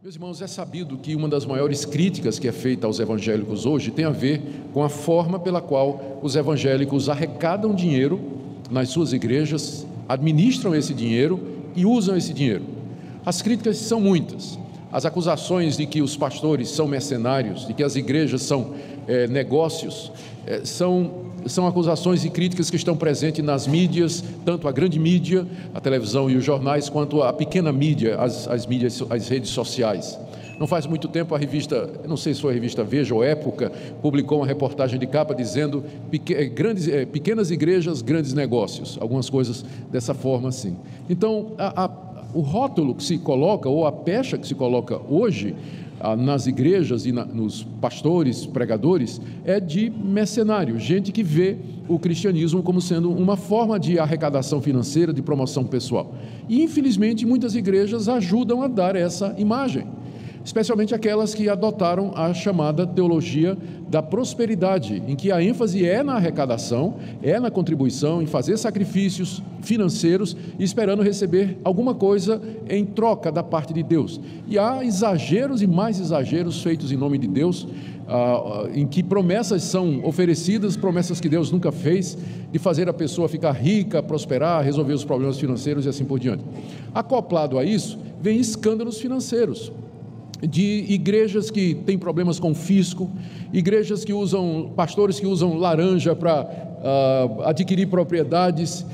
Meus irmãos, é sabido que uma das maiores críticas que é feita aos evangélicos hoje tem a ver com a forma pela qual os evangélicos arrecadam dinheiro nas suas igrejas, administram esse dinheiro e usam esse dinheiro. As críticas são muitas. As acusações de que os pastores são mercenários, de que as igrejas são negócios, são acusações e críticas que estão presentes nas mídias, tanto a grande mídia, a televisão e os jornais, quanto a pequena mídia, as mídias, as redes sociais. Não faz muito tempo a revista, não sei se foi a revista Veja ou Época, publicou uma reportagem de capa dizendo pequenas igrejas, grandes negócios, algumas coisas dessa forma assim. Então, o rótulo que se coloca, ou a pecha que se coloca hoje nas igrejas e nos pastores, pregadores, é de mercenário, gente que vê o cristianismo como sendo uma forma de arrecadação financeira, de promoção pessoal. E, infelizmente, muitas igrejas ajudam a dar essa imagem, especialmente aquelas que adotaram a chamada teologia da prosperidade, em que a ênfase é na arrecadação, é na contribuição, em fazer sacrifícios financeiros, esperando receber alguma coisa em troca da parte de Deus. E há exageros e mais exageros feitos em nome de Deus, em que promessas são oferecidas, promessas que Deus nunca fez, de fazer a pessoa ficar rica, prosperar, resolver os problemas financeiros e assim por diante. Acoplado a isso, vem escândalos financeiros, de igrejas que têm problemas com fisco, igrejas que usam, pastores que usam laranja para adquirir propriedades,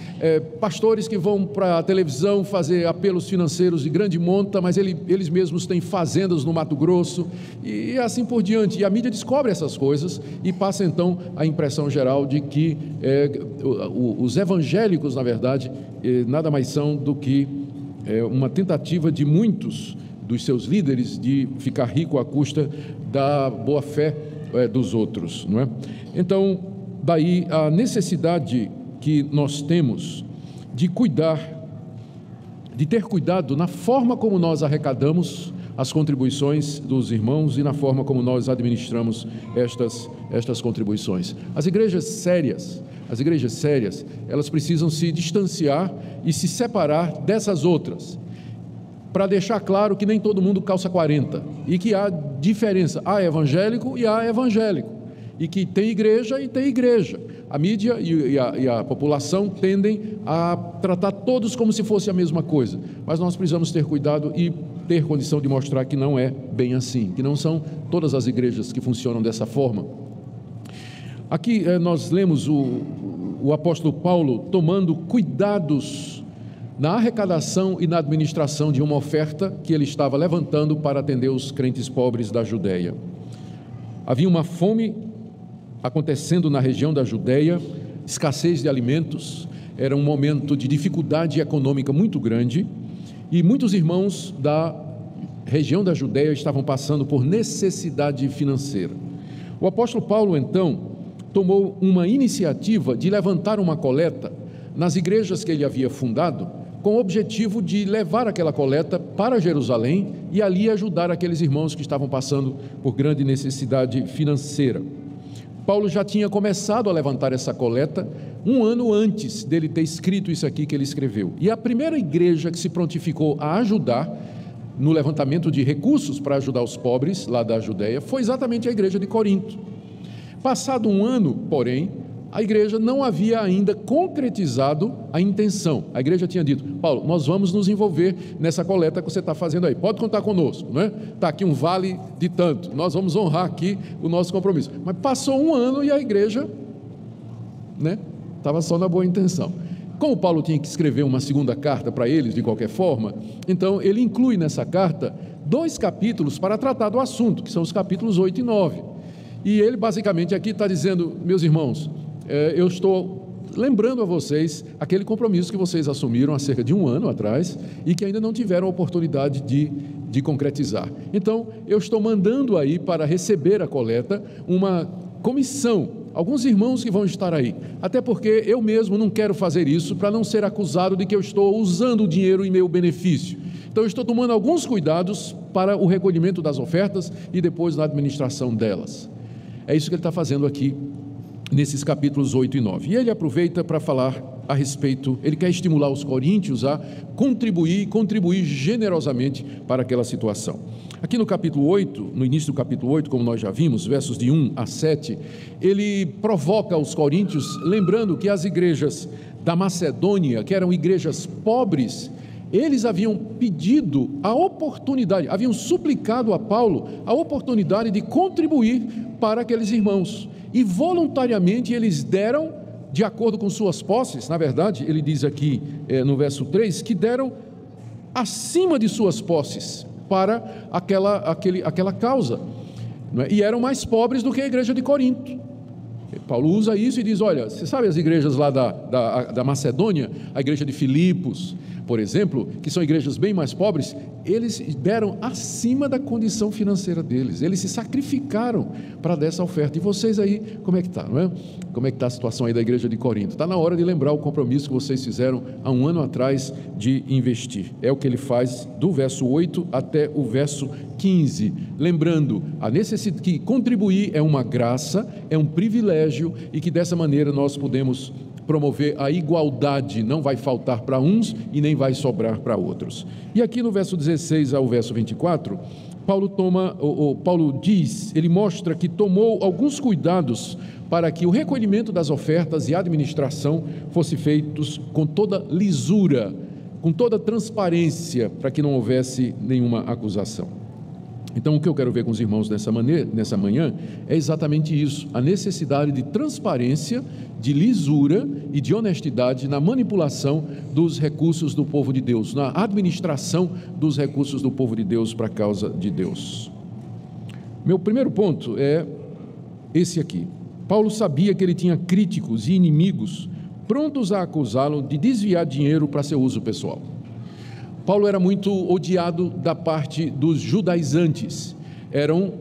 pastores que vão para a televisão fazer apelos financeiros de grande monta, mas eles mesmos têm fazendas no Mato Grosso, e assim por diante. E a mídia descobre essas coisas e passa então a impressão geral de que os evangélicos, na verdade, nada mais são do que uma tentativa de muitos dos seus líderes de ficar rico à custa da boa-fé dos outros, não é? Então, daí a necessidade que nós temos de ter cuidado na forma como nós arrecadamos as contribuições dos irmãos e na forma como nós administramos estas contribuições. As igrejas sérias, elas precisam se distanciar e se separar dessas outras, para deixar claro que nem todo mundo calça 40, e que há diferença, há evangélico e há evangélico, e que tem igreja e tem igreja. A mídia e a população tendem a tratar todos como se fosse a mesma coisa, mas nós precisamos ter cuidado e ter condição de mostrar que não é bem assim, que não são todas as igrejas que funcionam dessa forma. Aqui nós lemos o apóstolo Paulo tomando cuidados na arrecadação e na administração de uma oferta que ele estava levantando para atender os crentes pobres da Judeia. Havia uma fome acontecendo na região da Judeia, escassez de alimentos, era um momento de dificuldade econômica muito grande, e muitos irmãos da região da Judeia estavam passando por necessidade financeira. O apóstolo Paulo, então, tomou uma iniciativa de levantar uma coleta nas igrejas que ele havia fundado, com o objetivo de levar aquela coleta para Jerusalém e ali ajudar aqueles irmãos que estavam passando por grande necessidade financeira. Paulo já tinha começado a levantar essa coleta um ano antes dele ter escrito isso aqui que ele escreveu. E a primeira igreja que se prontificou a ajudar no levantamento de recursos para ajudar os pobres lá da Judeia foi exatamente a igreja de Corinto. Passado um ano, porém, a igreja não havia ainda concretizado a intenção. A igreja tinha dito: Paulo, nós vamos nos envolver nessa coleta que você está fazendo aí, pode contar conosco, não é? Está aqui um vale de tanto, nós vamos honrar aqui o nosso compromisso. Mas passou um ano e a igreja, estava só na boa intenção. Como Paulo tinha que escrever uma segunda carta para eles de qualquer forma, então ele inclui nessa carta 2 capítulos para tratar do assunto, que são os capítulos 8 e 9. E ele basicamente aqui está dizendo: meus irmãos, eu estou lembrando a vocês aquele compromisso que vocês assumiram há cerca de um ano atrás e que ainda não tiveram a oportunidade de concretizar. Então, eu estou mandando aí para receber a coleta uma comissão, alguns irmãos que vão estar aí, até porque eu mesmo não quero fazer isso para não ser acusado de que eu estou usando o dinheiro em meu benefício. Então, eu estou tomando alguns cuidados para o recolhimento das ofertas e depois na administração delas. É isso que ele está fazendo aqui nesses capítulos 8 e 9. E ele aproveita para falar a respeito, ele quer estimular os coríntios a contribuir generosamente para aquela situação. Aqui no capítulo 8, no início do capítulo 8, como nós já vimos, versos de 1 a 7, ele provoca os coríntios, lembrando que as igrejas da Macedônia, que eram igrejas pobres, eles haviam pedido a oportunidade, haviam suplicado a Paulo a oportunidade de contribuir para aqueles irmãos, e voluntariamente eles deram, de acordo com suas posses. Na verdade, ele diz aqui no verso 3, que deram acima de suas posses para aquela causa, não é? E eram mais pobres do que a igreja de Corinto. Paulo usa isso e diz: olha, você sabe as igrejas lá da Macedônia, a igreja de Filipos, por exemplo, que são igrejas bem mais pobres, eles deram acima da condição financeira deles, eles se sacrificaram para dar essa oferta. E vocês aí, como é que está, não é? Como é que está a situação aí da igreja de Corinto? Está na hora de lembrar o compromisso que vocês fizeram há um ano atrás de investir. É o que ele faz do verso 8 até o verso 15, lembrando a necessidade que contribuir é uma graça, é um privilégio, e que dessa maneira nós podemos promover a igualdade, não vai faltar para uns e nem vai sobrar para outros. E aqui no verso 16 ao verso 24, Paulo diz, ele mostra que tomou alguns cuidados para que o recolhimento das ofertas e a administração fosse feitos com toda lisura, com toda transparência, para que não houvesse nenhuma acusação. Então, o que eu quero ver com os irmãos nessa manhã é exatamente isso, a necessidade de transparência, de lisura e de honestidade na manipulação dos recursos do povo de Deus, na administração dos recursos do povo de Deus para a causa de Deus. Meu primeiro ponto é esse aqui. Paulo sabia que ele tinha críticos e inimigos prontos a acusá-lo de desviar dinheiro para seu uso pessoal. Paulo era muito odiado da parte dos judaizantes. Eram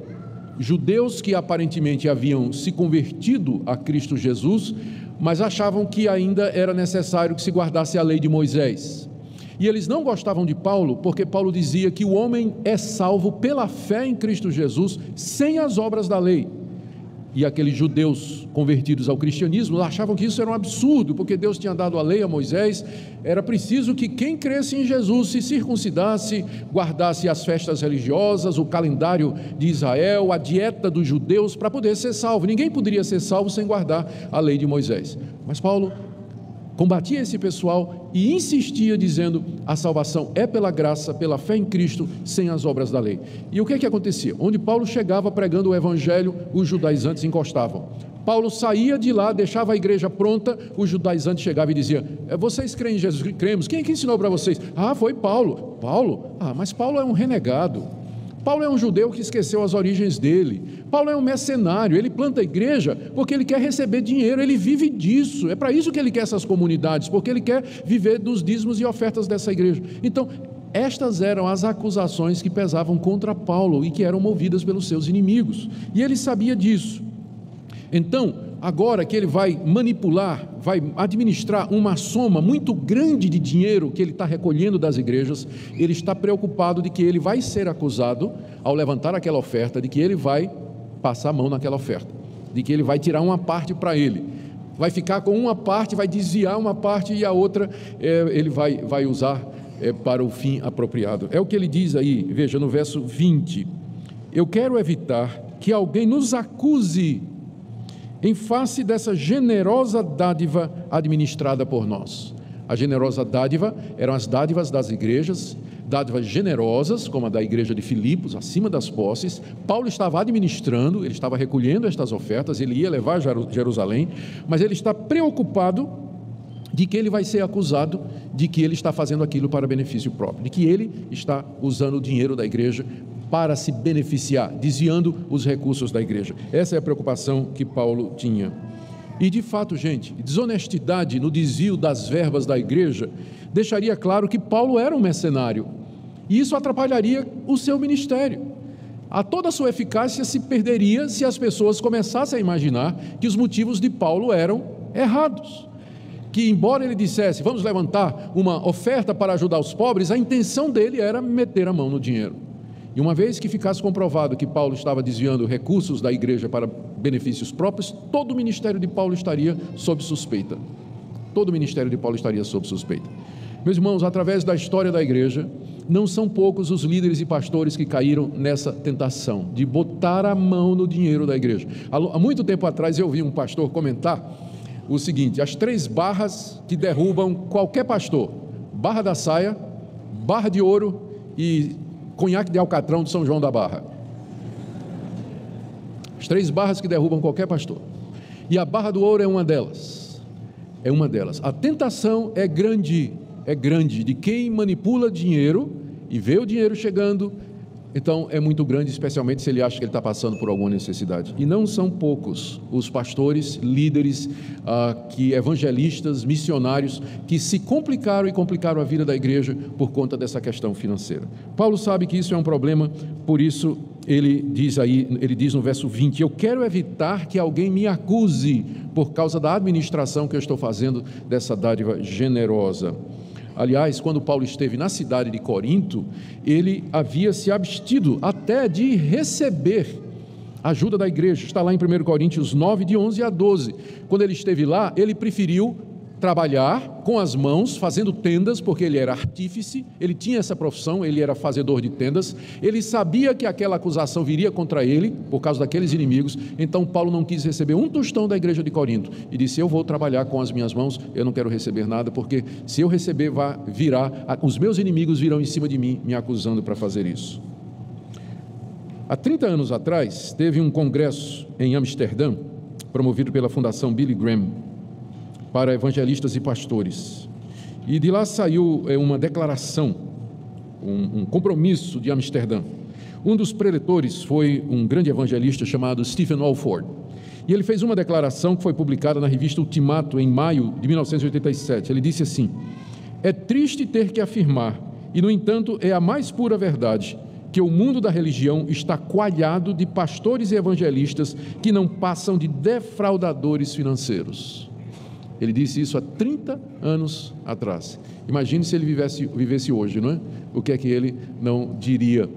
judeus que aparentemente haviam se convertido a Cristo Jesus, mas achavam que ainda era necessário que se guardasse a lei de Moisés. E eles não gostavam de Paulo, porque Paulo dizia que o homem é salvo pela fé em Cristo Jesus, sem as obras da lei. E aqueles judeus convertidos ao cristianismo achavam que isso era um absurdo, porque Deus tinha dado a lei a Moisés, era preciso que quem cresce em Jesus se circuncidasse, guardasse as festas religiosas, o calendário de Israel, a dieta dos judeus, para poder ser salvo. Ninguém poderia ser salvo sem guardar a lei de Moisés. Mas Paulo combatia esse pessoal e insistia dizendo: a salvação é pela graça, pela fé em Cristo, sem as obras da lei. E o que acontecia? Onde Paulo chegava pregando o evangelho, os judaizantes encostavam. Paulo saía de lá, deixava a igreja pronta, os judaizantes chegavam e diziam: vocês creem em Jesus? Cremos. Quem é que ensinou para vocês? Foi Paulo. Paulo? Mas Paulo é um renegado. Paulo é um judeu que esqueceu as origens dele. Paulo é um mercenário, ele planta a igreja porque ele quer receber dinheiro, ele vive disso. É para isso que ele quer essas comunidades, porque ele quer viver dos dízimos e ofertas dessa igreja. Então, estas eram as acusações que pesavam contra Paulo e que eram movidas pelos seus inimigos. E ele sabia disso. Então, agora que ele vai manipular, vai administrar uma soma muito grande de dinheiro que ele está recolhendo das igrejas, ele está preocupado de que ele vai ser acusado ao levantar aquela oferta, de que ele vai passar a mão naquela oferta, de que ele vai tirar uma parte para ele, vai ficar com uma parte, vai desviar uma parte e a outra ele vai usar para o fim apropriado. É o que ele diz aí, veja no verso 20: eu quero evitar que alguém nos acuse em face dessa generosa dádiva administrada por nós. A generosa dádiva eram as dádivas das igrejas, dádivas generosas, como a da igreja de Filipos, acima das posses. Paulo estava administrando, ele estava recolhendo estas ofertas, ele ia levar a Jerusalém, mas ele está preocupado de que ele vai ser acusado de que ele está fazendo aquilo para benefício próprio, de que ele está usando o dinheiro da igreja para se beneficiar, desviando os recursos da igreja. Essa é a preocupação que Paulo tinha. E de fato, gente, desonestidade no desvio das verbas da igreja deixaria claro que Paulo era um mercenário, e isso atrapalharia o seu ministério. Toda a sua eficácia se perderia se as pessoas começassem a imaginar que os motivos de Paulo eram errados, que embora ele dissesse: vamos levantar uma oferta para ajudar os pobres, a intenção dele era meter a mão no dinheiro. E uma vez que ficasse comprovado que Paulo estava desviando recursos da igreja para benefícios próprios, todo o ministério de Paulo estaria sob suspeita. todo o ministério de Paulo estaria sob suspeita. Meus irmãos, através da história da igreja, não são poucos os líderes e pastores que caíram nessa tentação de botar a mão no dinheiro da igreja. Há muito tempo atrás eu ouvi um pastor comentar o seguinte: as 3 barras que derrubam qualquer pastor: barra da saia, barra de ouro e conhaque de alcatrão de São João da Barra. As 3 barras que derrubam qualquer pastor. E a barra do ouro é uma delas. É uma delas. A tentação é grande de quem manipula dinheiro e vê o dinheiro chegando. Então é muito grande, especialmente se ele acha que ele está passando por alguma necessidade. E não são poucos os pastores, líderes, evangelistas, missionários, que se complicaram e complicaram a vida da igreja por conta dessa questão financeira. Paulo sabe que isso é um problema, por isso ele diz no verso 20: eu quero evitar que alguém me acuse por causa da administração que eu estou fazendo dessa dádiva generosa. Aliás, quando Paulo esteve na cidade de Corinto, ele havia se abstido até de receber a ajuda da igreja. Está lá em 1 Coríntios 9, de 11 a 12. Quando ele esteve lá, ele preferiu trabalhar com as mãos, fazendo tendas, porque ele era artífice, ele tinha essa profissão, ele era fazedor de tendas, ele sabia que aquela acusação viria contra ele, por causa daqueles inimigos. Então Paulo não quis receber um tostão da igreja de Corinto, e disse: eu vou trabalhar com as minhas mãos, eu não quero receber nada, porque se eu receber, os meus inimigos virão em cima de mim, me acusando para fazer isso. Há 30 anos atrás, teve um congresso em Amsterdã, promovido pela Fundação Billy Graham, para evangelistas e pastores, e de lá saiu uma declaração, um compromisso de Amsterdã. Um dos preletores foi um grande evangelista chamado Stephen Walford, e ele fez uma declaração que foi publicada na revista Ultimato em maio de 1987. Ele disse assim: é triste ter que afirmar, e no entanto é a mais pura verdade, que o mundo da religião está coalhado de pastores e evangelistas que não passam de defraudadores financeiros. Ele disse isso há 30 anos atrás. Imagine se ele vivesse hoje, não é? O que é que ele não diria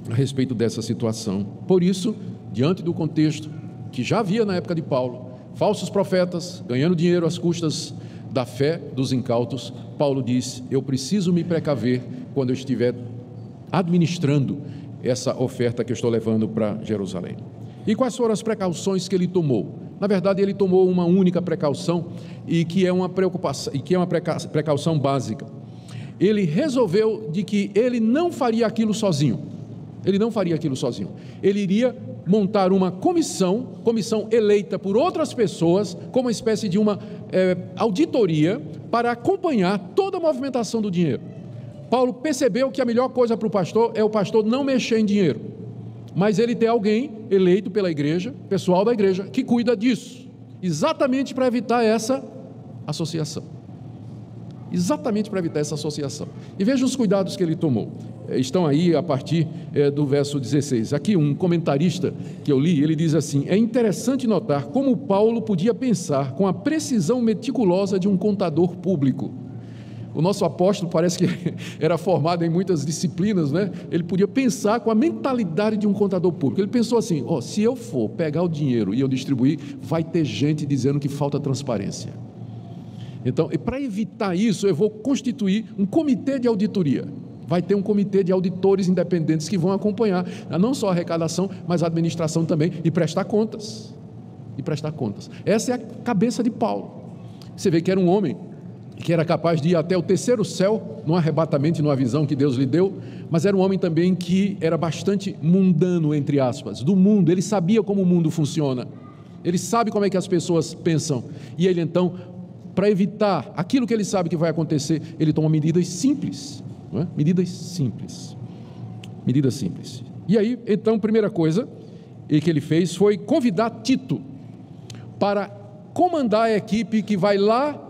a respeito dessa situação? Por isso, diante do contexto que já havia na época de Paulo, falsos profetas ganhando dinheiro às custas da fé dos incautos, Paulo diz: eu preciso me precaver quando eu estiver administrando essa oferta que eu estou levando para Jerusalém. E quais foram as precauções que ele tomou? Na verdade, ele tomou uma única precaução, e que é uma precaução básica. Ele resolveu de que ele não faria aquilo sozinho. Ele iria montar uma comissão eleita por outras pessoas, como uma espécie de uma auditoria, para acompanhar toda a movimentação do dinheiro. Paulo percebeu que a melhor coisa para o pastor é o pastor não mexer em dinheiro, mas ele ter alguém eleito pela igreja, pessoal da igreja, que cuida disso, exatamente para evitar essa associação. E veja os cuidados que ele tomou. Estão aí a partir do verso 16. Aqui um comentarista que eu li, ele diz assim: é interessante notar como Paulo podia pensar com a precisão meticulosa de um contador público. O nosso apóstolo parece que era formado em muitas disciplinas, né? Ele podia pensar com a mentalidade de um contador público. Ele pensou assim: se eu for pegar o dinheiro e eu distribuir, vai ter gente dizendo que falta transparência. Então, para evitar isso, eu vou constituir um comitê de auditoria. Vai ter um comitê de auditores independentes que vão acompanhar não só a arrecadação, mas a administração também, e prestar contas. Essa é a cabeça de Paulo. Você vê que era um homem que era capaz de ir até o terceiro céu, num arrebatamento e numa visão que Deus lhe deu, mas era um homem também que era bastante mundano, entre aspas, do mundo. Ele sabia como o mundo funciona, ele sabe como é que as pessoas pensam, e ele então, para evitar aquilo que ele sabe que vai acontecer, ele toma medidas simples, não é? Medidas simples. E aí, então, a primeira coisa que ele fez foi convidar Tito para comandar a equipe que vai lá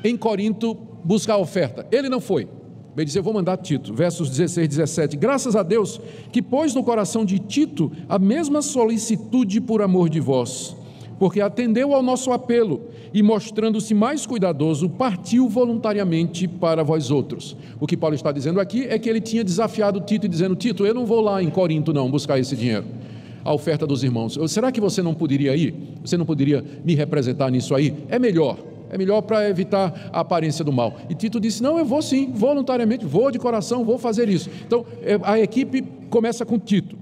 em Corinto buscar a oferta. Ele não foi. Ele disse: eu vou mandar Tito. Versos 16 e 17. Graças a Deus que pôs no coração de Tito a mesma solicitude por amor de vós, porque atendeu ao nosso apelo e, mostrando-se mais cuidadoso, partiu voluntariamente para vós outros. O que Paulo está dizendo aqui é que ele tinha desafiado Tito e dizendo: Tito, eu não vou lá em Corinto não buscar esse dinheiro, a oferta dos irmãos. Será que você não poderia ir? Você não poderia me representar nisso aí? É melhor é melhor para evitar a aparência do mal. E Tito disse, não, eu vou sim, voluntariamente, vou de coração, vou fazer isso. Então, a equipe começa com Tito.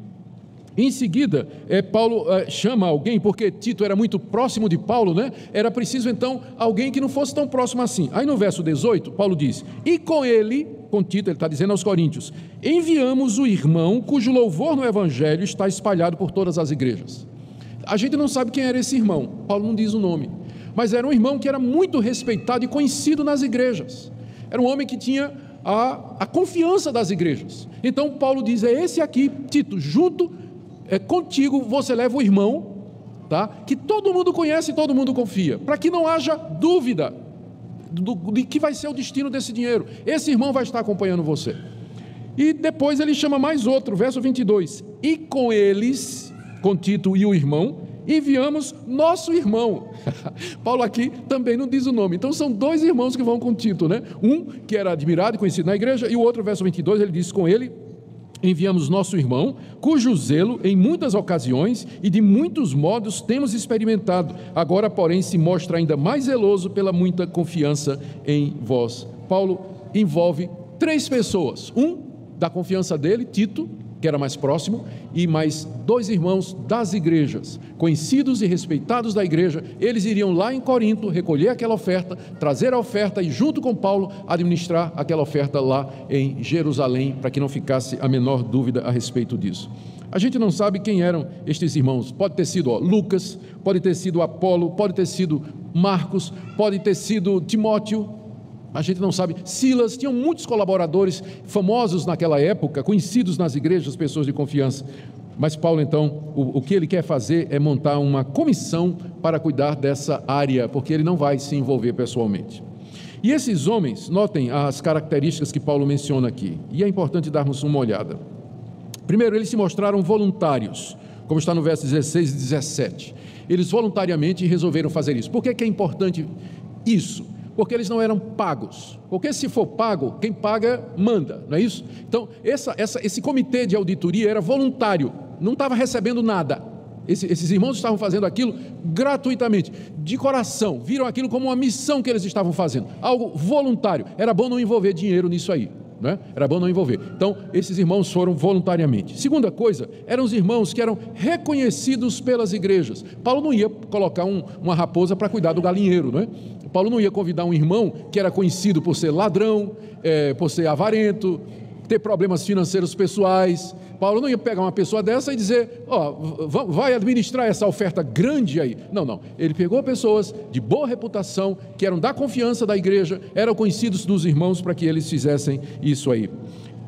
Em seguida, Paulo chama alguém, porque Tito era muito próximo de Paulo, né? Era preciso então alguém que não fosse tão próximo assim. Aí no verso 18, Paulo diz, e com ele, com Tito, ele está dizendo aos coríntios, enviamos o irmão cujo louvor no evangelho está espalhado por todas as igrejas. A gente não sabe quem era esse irmão, Paulo não diz o nome, mas era um irmão que era muito respeitado e conhecido nas igrejas. Era um homem que tinha a confiança das igrejas. Então Paulo diz, é esse aqui, Tito, junto contigo você leva o irmão, tá? Que todo mundo conhece e todo mundo confia, para que não haja dúvida de que vai ser o destino desse dinheiro. Esse irmão vai estar acompanhando você. E depois ele chama mais outro, verso 22, e com eles, com Tito e o irmão, enviamos nosso irmão. Paulo aqui também não diz o nome, então são dois irmãos que vão com Tito, né? Um que era admirado e conhecido na igreja, e o outro, verso 22, ele diz, com ele enviamos nosso irmão, cujo zelo em muitas ocasiões e de muitos modos temos experimentado, agora porém se mostra ainda mais zeloso pela muita confiança em vós. Paulo envolve três pessoas, um da confiança dele, Tito, que era mais próximo, e mais dois irmãos das igrejas, conhecidos e respeitados da igreja. Eles iriam lá em Corinto recolher aquela oferta, trazer a oferta e junto com Paulo administrar aquela oferta lá em Jerusalém, para que não ficasse a menor dúvida a respeito disso. A gente não sabe quem eram estes irmãos, pode ter sido Lucas, pode ter sido Apolo, pode ter sido Marcos, pode ter sido Timóteo, a gente não sabe. Silas, tinham muitos colaboradores famosos naquela época, conhecidos nas igrejas, pessoas de confiança. Mas Paulo então, o que ele quer fazer é montar uma comissão para cuidar dessa área, porque ele não vai se envolver pessoalmente. E esses homens, notem as características que Paulo menciona aqui, e é importante darmos uma olhada. Primeiro, eles se mostraram voluntários, como está no verso 16 e 17. Eles voluntariamente resolveram fazer isso. Por que é importante isso? Porque eles não eram pagos, porque se for pago, quem paga manda, não é isso? Então, esse comitê de auditoria era voluntário, não estava recebendo nada. Esses irmãos estavam fazendo aquilo gratuitamente, de coração, viram aquilo como uma missão que eles estavam fazendo, algo voluntário. Era bom não envolver dinheiro nisso aí, né? Era bom não envolver. Então, esses irmãos foram voluntariamente. Segunda coisa, eram os irmãos que eram reconhecidos pelas igrejas. Paulo não ia colocar uma raposa para cuidar do galinheiro, não é? Paulo não ia convidar um irmão que era conhecido por ser ladrão, por ser avarento, ter problemas financeiros pessoais. Paulo não ia pegar uma pessoa dessa e dizer, vai administrar essa oferta grande aí. Não. Ele pegou pessoas de boa reputação, que eram da confiança da igreja, eram conhecidos dos irmãos para que eles fizessem isso aí.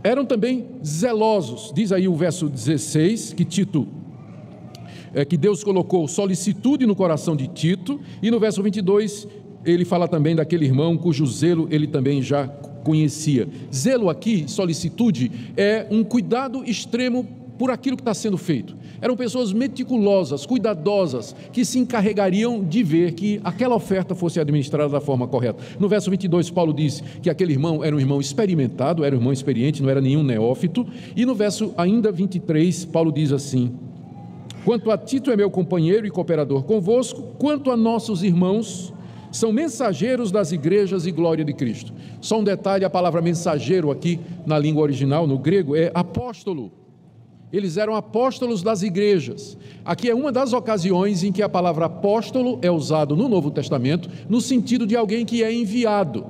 Eram também zelosos. Diz aí o verso 16, que que Deus colocou solicitude no coração de Tito, e no verso 22, ele fala também daquele irmão cujo zelo ele também já conhecia. Zelo aqui, solicitude, é um cuidado extremo por aquilo que está sendo feito. Eram pessoas meticulosas, cuidadosas, que se encarregariam de ver que aquela oferta fosse administrada da forma correta. No verso 22, Paulo diz que aquele irmão era um irmão experimentado, era um irmão experiente, não era nenhum neófito. E no verso ainda 23, Paulo diz assim, quanto a Tito é meu companheiro e cooperador convosco, quanto a nossos irmãos, são mensageiros das igrejas e glória de Cristo. Só um detalhe, a palavra mensageiro aqui na língua original, no grego, é apóstolo. Eles eram apóstolos das igrejas. Aqui é uma das ocasiões em que a palavra apóstolo é usada no Novo Testamento, no sentido de alguém que é enviado.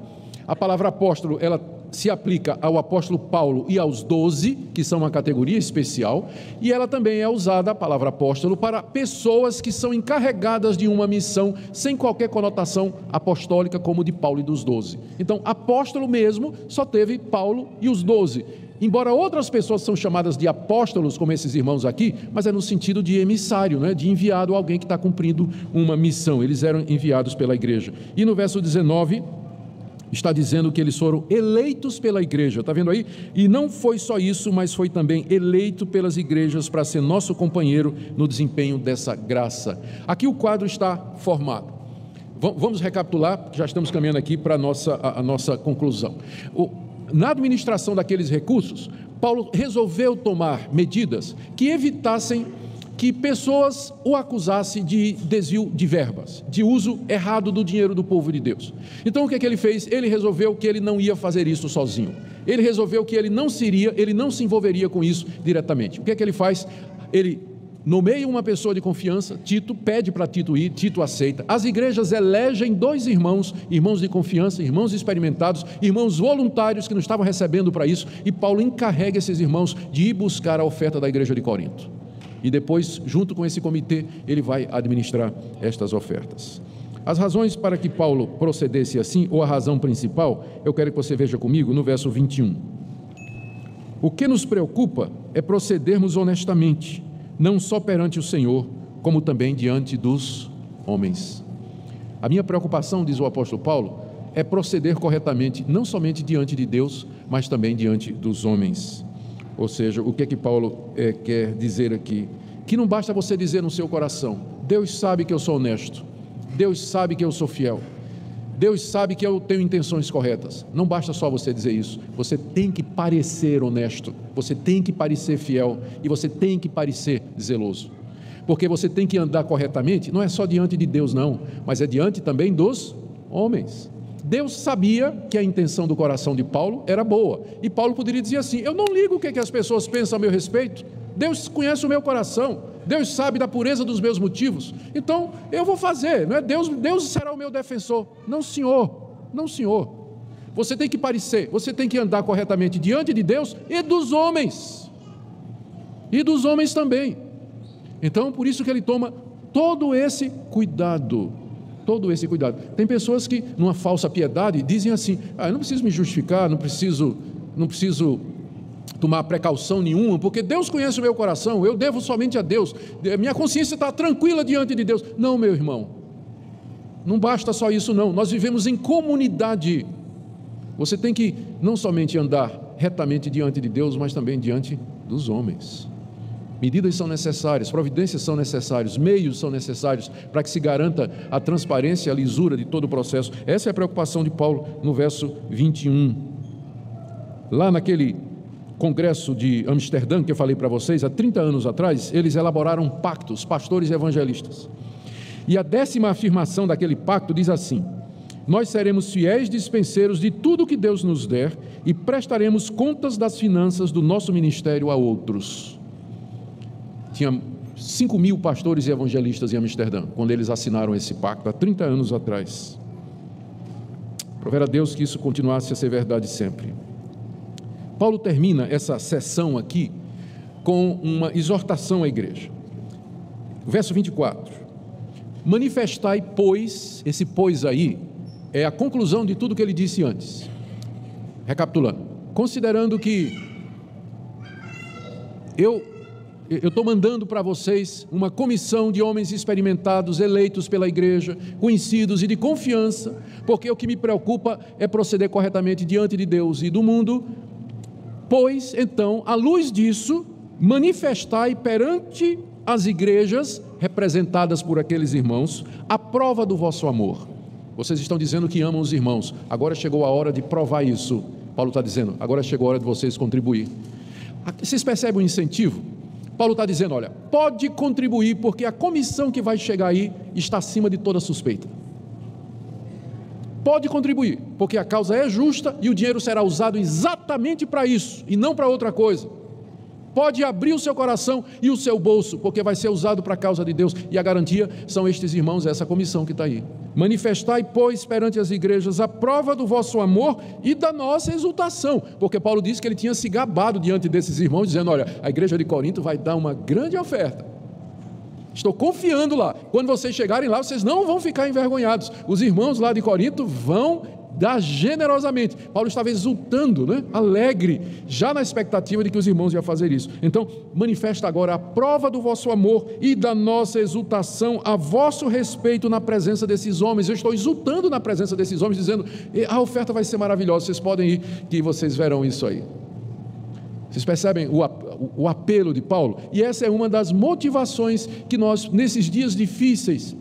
A palavra apóstolo, ela se aplica ao apóstolo Paulo e aos 12, que são uma categoria especial, e ela também é usada, a palavra apóstolo, para pessoas que são encarregadas de uma missão, sem qualquer conotação apostólica, como de Paulo e dos 12. Então, apóstolo mesmo, só teve Paulo e os 12. Embora outras pessoas são chamadas de apóstolos, como esses irmãos aqui, mas é no sentido de emissário, né? De enviado, alguém que está cumprindo uma missão. Eles eram enviados pela igreja. E no verso 19... está dizendo que eles foram eleitos pela igreja, está vendo aí? E não foi só isso, mas foi também eleito pelas igrejas para ser nosso companheiro no desempenho dessa graça. Aqui o quadro está formado. Vamos recapitular, já estamos caminhando aqui para a nossa conclusão. Na administração daqueles recursos, Paulo resolveu tomar medidas que evitassem que pessoas o acusassem de desvio de verbas, de uso errado do dinheiro do povo de Deus. Então o que é que ele fez? Ele resolveu que ele não ia fazer isso sozinho. Ele resolveu que ele não se envolveria com isso diretamente. O que é que ele faz? Ele nomeia uma pessoa de confiança, Tito, pede para Tito ir, Tito aceita. As igrejas elegem 2 irmãos, irmãos de confiança, irmãos experimentados, irmãos voluntários que não estavam recebendo para isso, e Paulo encarrega esses irmãos de ir buscar a oferta da igreja de Corinto. E depois, junto com esse comitê, ele vai administrar estas ofertas. As razões para que Paulo procedesse assim, ou a razão principal, eu quero que você veja comigo no verso 21. O que nos preocupa é procedermos honestamente, não só perante o Senhor, como também diante dos homens. A minha preocupação, diz o apóstolo Paulo, é proceder corretamente, não somente diante de Deus, mas também diante dos homens. Ou seja, o que é que Paulo quer dizer aqui? Que não basta você dizer no seu coração: Deus sabe que eu sou honesto, Deus sabe que eu sou fiel, Deus sabe que eu tenho intenções corretas. Não basta só você dizer isso, você tem que parecer honesto, você tem que parecer fiel e você tem que parecer zeloso, porque você tem que andar corretamente, não é só diante de Deus não, mas é diante também dos homens. Deus sabia que a intenção do coração de Paulo era boa, e Paulo poderia dizer assim: eu não ligo o que as pessoas pensam a meu respeito, Deus conhece o meu coração, Deus sabe da pureza dos meus motivos, então eu vou fazer, não é? Deus será o meu defensor. Não, senhor, não, senhor. Você tem que parecer, você tem que andar corretamente diante de Deus e dos homens também. Então, por isso que ele toma todo esse cuidado. Tem pessoas que, numa falsa piedade, dizem assim: eu não preciso me justificar, não preciso tomar precaução nenhuma, porque Deus conhece o meu coração, eu devo somente a Deus, minha consciência está tranquila diante de Deus. Não, meu irmão, não basta só isso não, nós vivemos em comunidade. Você tem que não somente andar retamente diante de Deus, mas também diante dos homens. Medidas são necessárias, providências são necessárias, meios são necessários para que se garanta a transparência e a lisura de todo o processo. Essa é a preocupação de Paulo no verso 21. Lá naquele congresso de Amsterdã que eu falei para vocês, há 30 anos atrás, eles elaboraram pactos, pastores e evangelistas. E a 10ª afirmação daquele pacto diz assim: nós seremos fiéis dispenseiros de tudo que Deus nos der e prestaremos contas das finanças do nosso ministério a outros. Tinha 5.000 pastores e evangelistas em Amsterdã, quando eles assinaram esse pacto, há 30 anos atrás. Prover a Deus que isso continuasse a ser verdade sempre. Paulo termina essa sessão aqui com uma exortação à igreja. Verso 24. Manifestai, pois, esse pois aí é a conclusão de tudo que ele disse antes. Recapitulando, considerando que eu estou mandando para vocês uma comissão de homens experimentados, eleitos pela igreja, conhecidos e de confiança, porque o que me preocupa é proceder corretamente diante de Deus e do mundo. Pois, então, à luz disso, manifestai perante as igrejas, representadas por aqueles irmãos, a prova do vosso amor. Vocês estão dizendo que amam os irmãos, agora chegou a hora de provar isso. Paulo está dizendo, agora chegou a hora de vocês contribuir. Vocês percebem o incentivo? Paulo está dizendo, olha, pode contribuir, porque a comissão que vai chegar aí está acima de toda suspeita. Pode contribuir, porque a causa é justa e o dinheiro será usado exatamente para isso, e não para outra coisa. Pode abrir o seu coração e o seu bolso, porque vai ser usado para a causa de Deus, e a garantia são estes irmãos, essa comissão que está aí. Manifestai, pois, perante as igrejas a prova do vosso amor e da nossa exultação, porque Paulo disse que ele tinha se gabado diante desses irmãos, dizendo, olha, a igreja de Corinto vai dar uma grande oferta, estou confiando lá, quando vocês chegarem lá, vocês não vão ficar envergonhados, os irmãos lá de Corinto vão dar generosamente. Paulo estava exultando, alegre, já na expectativa de que os irmãos iam fazer isso. Então, manifesta agora a prova do vosso amor e da nossa exultação a vosso respeito na presença desses homens. Eu estou exultando na presença desses homens, dizendo, a oferta vai ser maravilhosa, vocês podem ir, que vocês verão isso aí. Vocês percebem o apelo de Paulo? E essa é uma das motivações que nós, nesses dias difíceis,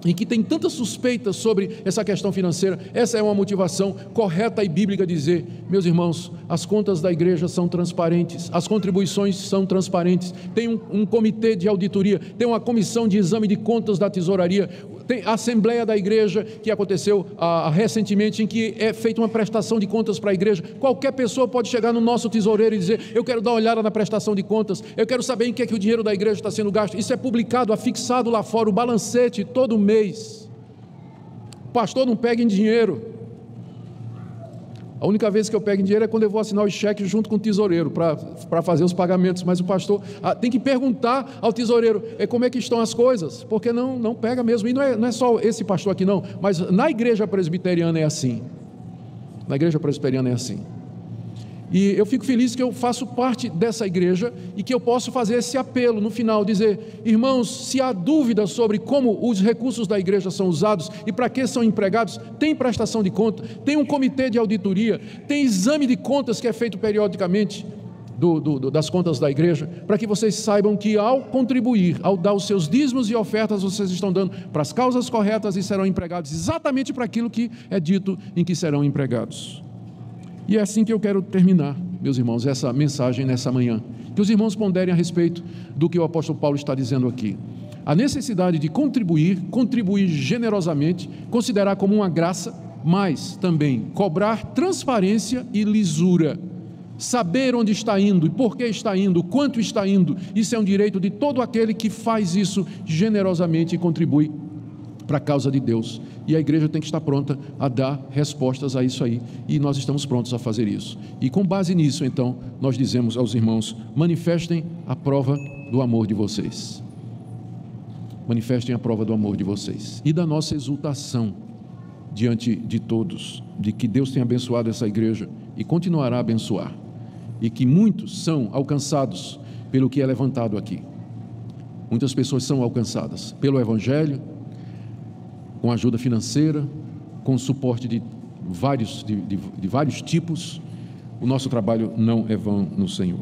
em que tem tantas suspeitas sobre essa questão financeira, essa é uma motivação correta e bíblica dizer: meus irmãos, as contas da igreja são transparentes, as contribuições são transparentes, tem um comitê de auditoria, tem uma comissão de exame de contas da tesouraria, tem a assembleia da igreja que aconteceu recentemente, em que é feita uma prestação de contas para a igreja. Qualquer pessoa pode chegar no nosso tesoureiro e dizer: eu quero dar uma olhada na prestação de contas, eu quero saber em que é que o dinheiro da igreja está sendo gasto. Isso é publicado, afixado lá fora, o balancete todo mês. Pastor, não pega em dinheiro. A única vez que eu pego em dinheiro é quando eu vou assinar os cheques junto com o tesoureiro para fazer os pagamentos, mas o pastor tem que perguntar ao tesoureiro como é que estão as coisas, porque não pega mesmo. E não é só esse pastor aqui não, mas na igreja presbiteriana é assim. Na igreja presbiteriana é assim. E eu fico feliz que eu faço parte dessa igreja e que eu posso fazer esse apelo no final, dizer: irmãos, se há dúvidas sobre como os recursos da igreja são usados e para que são empregados, tem prestação de conta, tem um comitê de auditoria, tem exame de contas que é feito periodicamente das contas da igreja, para que vocês saibam que ao contribuir, ao dar os seus dízimos e ofertas, vocês estão dando para as causas corretas e serão empregados exatamente para aquilo que é dito em que serão empregados. E é assim que eu quero terminar, meus irmãos, essa mensagem nessa manhã. Que os irmãos ponderem a respeito do que o apóstolo Paulo está dizendo aqui. A necessidade de contribuir generosamente, considerar como uma graça, mas também cobrar transparência e lisura. Saber onde está indo e por que está indo, quanto está indo. Isso é um direito de todo aquele que faz isso generosamente e contribui para a causa de Deus. E a igreja tem que estar pronta a dar respostas a isso aí, e nós estamos prontos a fazer isso. E com base nisso, então, nós dizemos aos irmãos: manifestem a prova do amor de vocês. Manifestem a prova do amor de vocês e da nossa exultação diante de todos, de que Deus tem abençoado essa igreja e continuará a abençoar, e que muitos são alcançados pelo que é levantado aqui. Muitas pessoas são alcançadas pelo Evangelho, com ajuda financeira, com suporte de vários tipos. O nosso trabalho não é vão no Senhor.